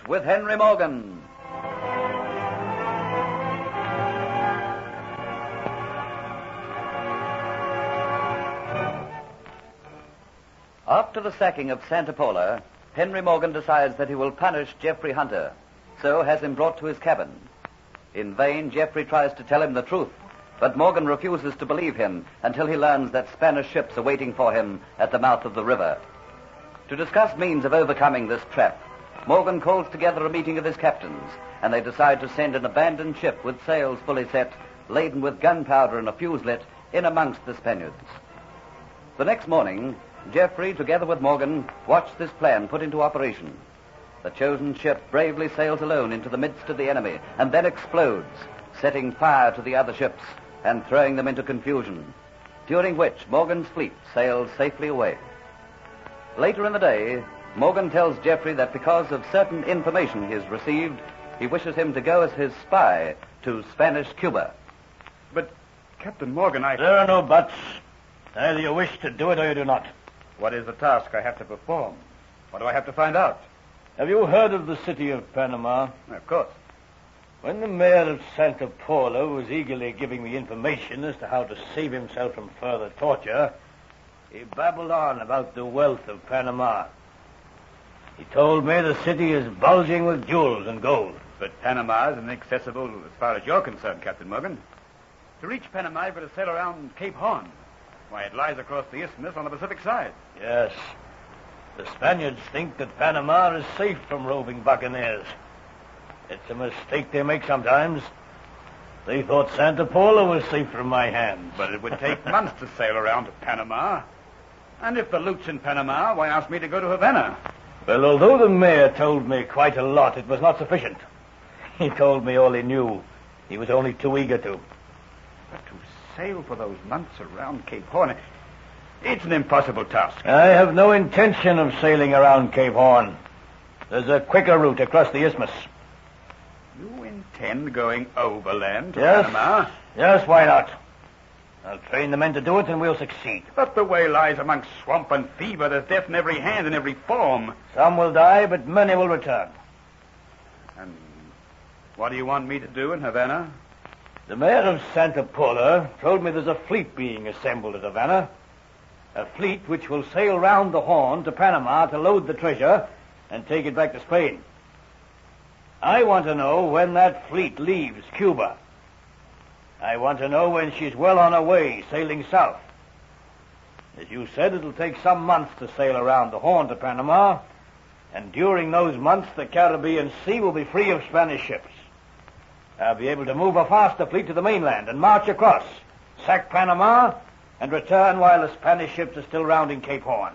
with Henry Morgan. After the sacking of Santa Paula, Henry Morgan decides that he will punish Jeffrey Hunter, so has him brought to his cabin. In vain, Jeffrey tries to tell him the truth, but Morgan refuses to believe him until he learns that Spanish ships are waiting for him at the mouth of the river. To discuss means of overcoming this trap, Morgan calls together a meeting of his captains, and they decide to send an abandoned ship with sails fully set, laden with gunpowder and a fuse lit, in amongst the Spaniards. The next morning, Jeffrey, together with Morgan, watch this plan put into operation. The chosen ship bravely sails alone into the midst of the enemy and then explodes, setting fire to the other ships and throwing them into confusion, during which Morgan's fleet sails safely away. Later in the day, Morgan tells Jeffrey that because of certain information he has received, he wishes him to go as his spy to Spanish Cuba. But, Captain Morgan, There are no buts. Either you wish to do it or you do not. What is the task I have to perform? What do I have to find out? Have you heard of the city of Panama? Of course. When the mayor of Santa Paula was eagerly giving me information as to how to save himself from further torture, he babbled on about the wealth of Panama. He told me the city is bulging with jewels and gold. But Panama is inaccessible as far as you're concerned, Captain Morgan. To reach Panama, you've got to sail around Cape Horn. Why, it lies across the isthmus on the Pacific side. Yes. The Spaniards think that Panama is safe from roving buccaneers. It's a mistake they make sometimes. They thought Santa Paula was safe from my hands. But it would take months to sail around to Panama. And if the loot's in Panama, why ask me to go to Havana? Well, although the mayor told me quite a lot, it was not sufficient. He told me all he knew. He was only too eager to. But to sail for those months around Cape Horn, it's an impossible task. I have no intention of sailing around Cape Horn. There's a quicker route across the isthmus. You intend going overland to Yes. Panama? Yes, why not? I'll train the men to do it and we'll succeed. But the way lies amongst swamp and fever. There's death in every hand and every form. Some will die, but many will return. And what do you want me to do in Havana? The mayor of Santa Paula told me there's a fleet being assembled at Havana. A fleet which will sail round the Horn to Panama to load the treasure and take it back to Spain. I want to know when that fleet leaves Cuba. I want to know when she's well on her way, sailing south. As you said, it'll take some months to sail around the Horn to Panama, and during those months the Caribbean Sea will be free of Spanish ships. I'll be able to move a faster fleet to the mainland and march across, sack Panama, and return while the Spanish ships are still rounding Cape Horn.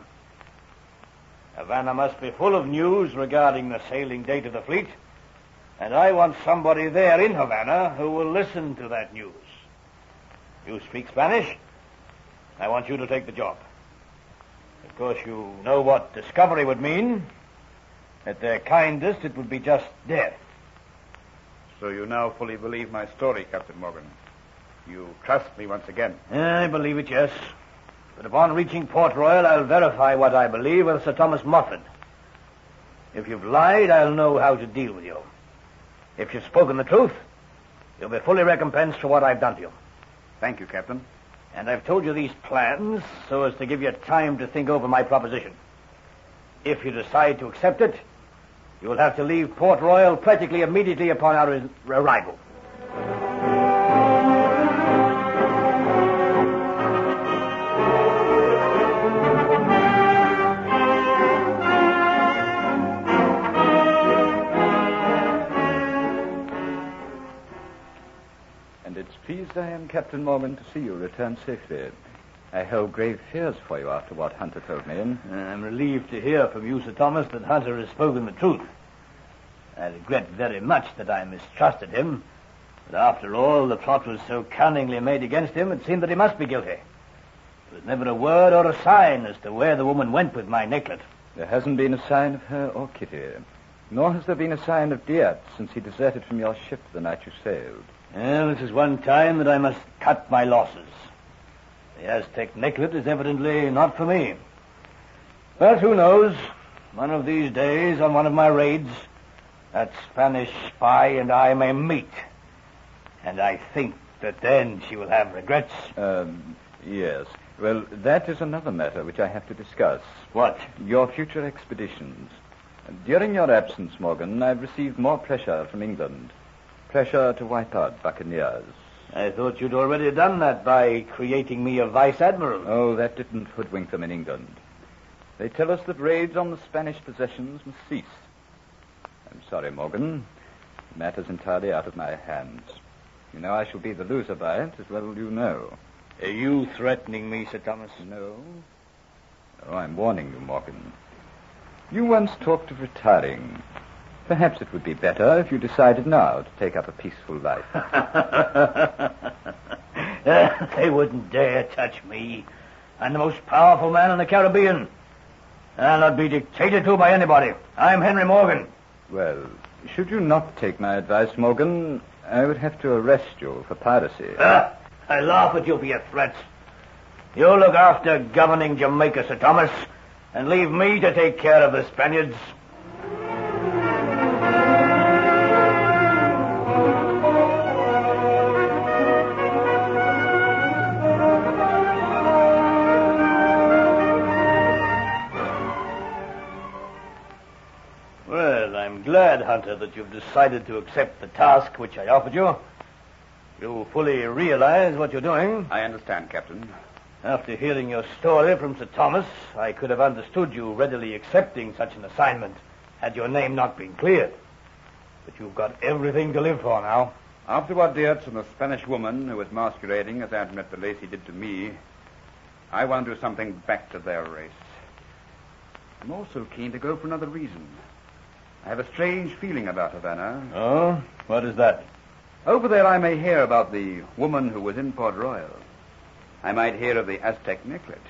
Havana must be full of news regarding the sailing date of the fleet, and I want somebody there in Havana who will listen to that news. You speak Spanish? I want you to take the job. Of course, you know what discovery would mean. At their kindest, it would be just death. So you now fully believe my story, Captain Morgan. You trust me once again. I believe it, yes. But upon reaching Port Royal, I'll verify what I believe with Sir Thomas Moffat. If you've lied, I'll know how to deal with you. If you've spoken the truth, you'll be fully recompensed for what I've done to you. Thank you, Captain. And I've told you these plans so as to give you time to think over my proposition. If you decide to accept it, you will have to leave Port Royal practically immediately upon our arrival. And it's pleased I am, Captain Morgan, to see you return safely. I held grave fears for you after what Hunter told me. I'm relieved to hear from you, Sir Thomas, that Hunter has spoken the truth. I regret very much that I mistrusted him. But after all, the plot was so cunningly made against him, it seemed that he must be guilty. There was never a word or a sign as to where the woman went with my necklet. There hasn't been a sign of her or Kitty. Nor has there been a sign of Diaz since he deserted from your ship the night you sailed. Well, this is one time that I must cut my losses. The Aztec necklet is evidently not for me. But who knows? One of these days, on one of my raids, that Spanish spy and I may meet. And I think that then she will have regrets. Yes. Well, that is another matter which I have to discuss. What? Your future expeditions. During your absence, Morgan, I've received more pressure from England. Pressure to wipe out buccaneers. I thought you'd already done that by creating me a vice admiral. Oh, that didn't hoodwink them in England. They tell us that raids on the Spanish possessions must cease. I'm sorry, Morgan. The matter's entirely out of my hands. You know I shall be the loser by it, as well as you know. Are you threatening me, Sir Thomas? No. Oh, I'm warning you, Morgan. You once talked of retiring. Perhaps it would be better if you decided now to take up a peaceful life. They wouldn't dare touch me. I'm the most powerful man in the Caribbean. I'll not be dictated to by anybody. I'm Henry Morgan. Well, should you not take my advice, Morgan, I would have to arrest you for piracy. I laugh at you for your threats. You look after governing Jamaica, Sir Thomas, and leave me to take care of the Spaniards. Well, I'm glad, Hunter, that you've decided to accept the task which I offered you. You fully realize what you're doing? I understand, Captain. After hearing your story from Sir Thomas, I could have understood you readily accepting such an assignment had your name not been cleared. But you've got everything to live for now. After what Diaz and the Spanish woman who was masquerading as Aunt Met the Lacey did to me, I want to do something back to their race. I'm also keen to go for another reason. I have a strange feeling about Havana. Oh? What is that? Over there I may hear about the woman who was in Port Royal. I might hear of the Aztec necklet.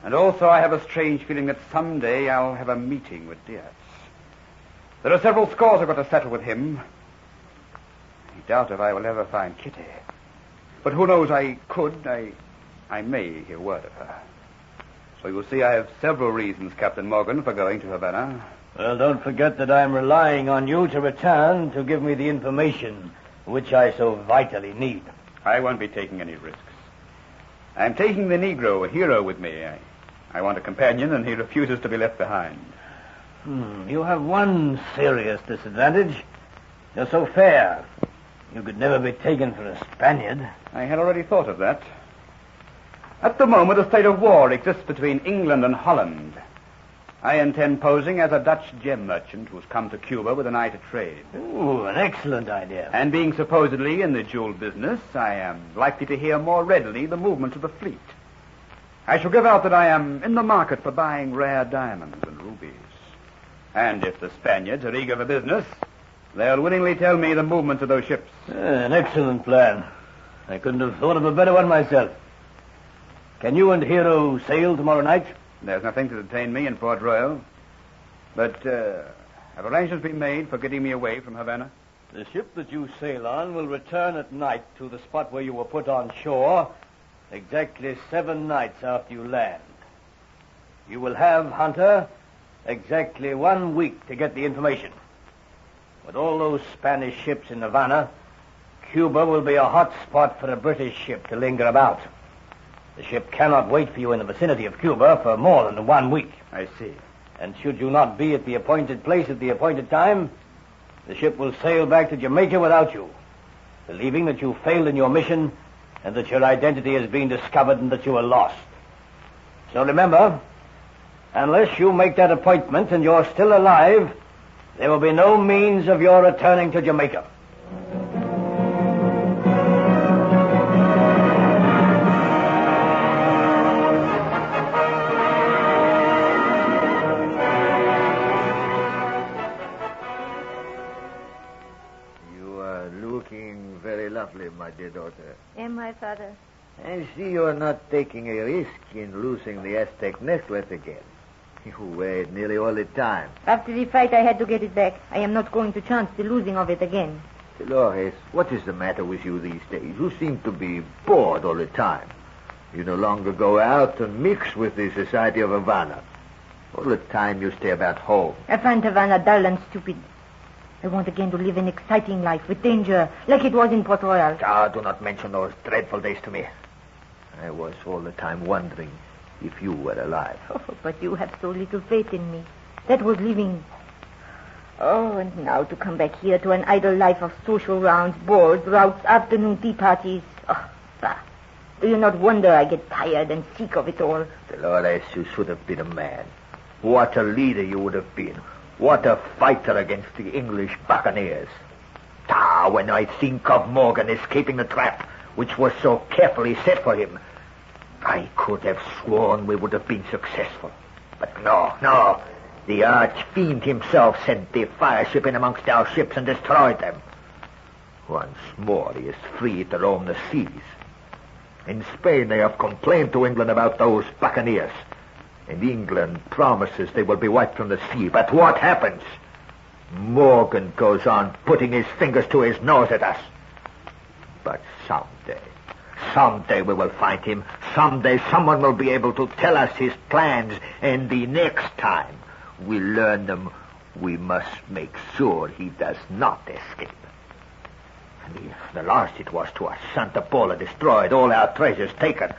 And also I have a strange feeling that someday I'll have a meeting with Diaz. There are several scores I've got to settle with him. I doubt if I will ever find Kitty. But who knows, I may hear word of her. So you'll see I have several reasons, Captain Morgan, for going to Havana. Well, don't forget that I'm relying on you to return to give me the information which I so vitally need. I won't be taking any risks. I'm taking the Negro, a hero, with me. I want a companion, and he refuses to be left behind. You have one serious disadvantage. You're so fair. You could never be taken for a Spaniard. I had already thought of that. At the moment, a state of war exists between England and Holland. I intend posing as a Dutch gem merchant who's come to Cuba with an eye to trade. Ooh, an excellent idea. And being supposedly in the jewel business, I am likely to hear more readily the movements of the fleet. I shall give out that I am in the market for buying rare diamonds and rubies. And if the Spaniards are eager for business, they'll willingly tell me the movements of those ships. An excellent plan. I couldn't have thought of a better one myself. Can you and Hero sail tomorrow night? There's nothing to detain me in Port Royal. But have arrangements been made for getting me away from Havana? The ship that you sail on will return at night to the spot where you were put on shore exactly 7 nights after you land. You will have, Hunter, exactly 1 week to get the information. With all those Spanish ships in Havana, Cuba will be a hot spot for a British ship to linger about. The ship cannot wait for you in the vicinity of Cuba for more than 1 week. I see. And should you not be at the appointed place at the appointed time, the ship will sail back to Jamaica without you, believing that you failed in your mission and that your identity has been discovered and that you are lost. So remember, unless you make that appointment and you're still alive, there will be no means of your returning to Jamaica. Lovely, my dear daughter. Am I, Father? I see you're not taking a risk in losing the Aztec necklace again. You wear it nearly all the time. After the fight, I had to get it back. I am not going to chance the losing of it again. Dolores, what is the matter with you these days? You seem to be bored all the time. You no longer go out and mix with the society of Havana. All the time you stay about home. I find Havana dull and stupid. I want again to live an exciting life with danger, like it was in Port Royal. Ah, do not mention those dreadful days to me. I was all the time wondering if you were alive. Oh, but you have so little faith in me. That was living. Oh, and now to come back here to an idle life of social rounds, balls, routs, afternoon tea parties. Oh, bah. Do you not wonder I get tired and sick of it all? Dolores, you should have been a man. What a leader you would have been. What a fighter against the English buccaneers. Ah, when I think of Morgan escaping the trap, which was so carefully set for him, I could have sworn we would have been successful. But no. The arch-fiend himself sent the fire ship in amongst our ships and destroyed them. Once more he is free to roam the seas. In Spain they have complained to England about those buccaneers. And England promises they will be wiped from the sea. But what happens? Morgan goes on putting his fingers to his nose at us. But someday we will find him. Someday someone will be able to tell us his plans. And the next time we learn them, we must make sure he does not escape. The last it was to us. Santa Paula destroyed, all our treasures taken.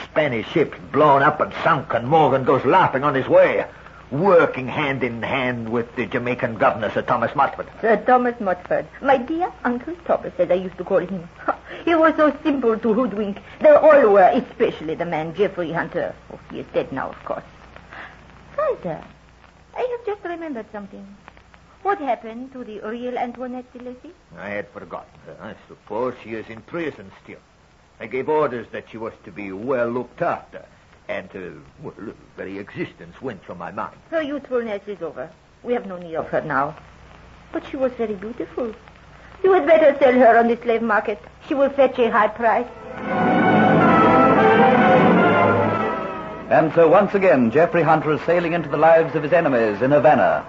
Spanish ships blown up and sunk, and Morgan goes laughing on his way, working hand in hand with the Jamaican governor, Sir Thomas Motford. Sir Thomas Motford. My dear Uncle Thomas, as I used to call him. He was so simple to hoodwink. They all were, especially the man Geoffrey Hunter. Oh, he is dead now, of course. Father, I have just remembered something. What happened to the real Antoinette de Lacy? I had forgotten her. I suppose she is in prison still. I gave orders that she was to be well looked after, and her very existence went from my mind. Her usefulness is over. We have no need of her now. But she was very beautiful. You had better sell her on the slave market. She will fetch a high price. And so once again, Geoffrey Hunter is sailing into the lives of his enemies in Havana.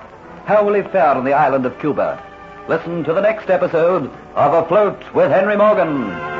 How will he fare on the island of Cuba? Listen to the next episode of Afloat with Henry Morgan.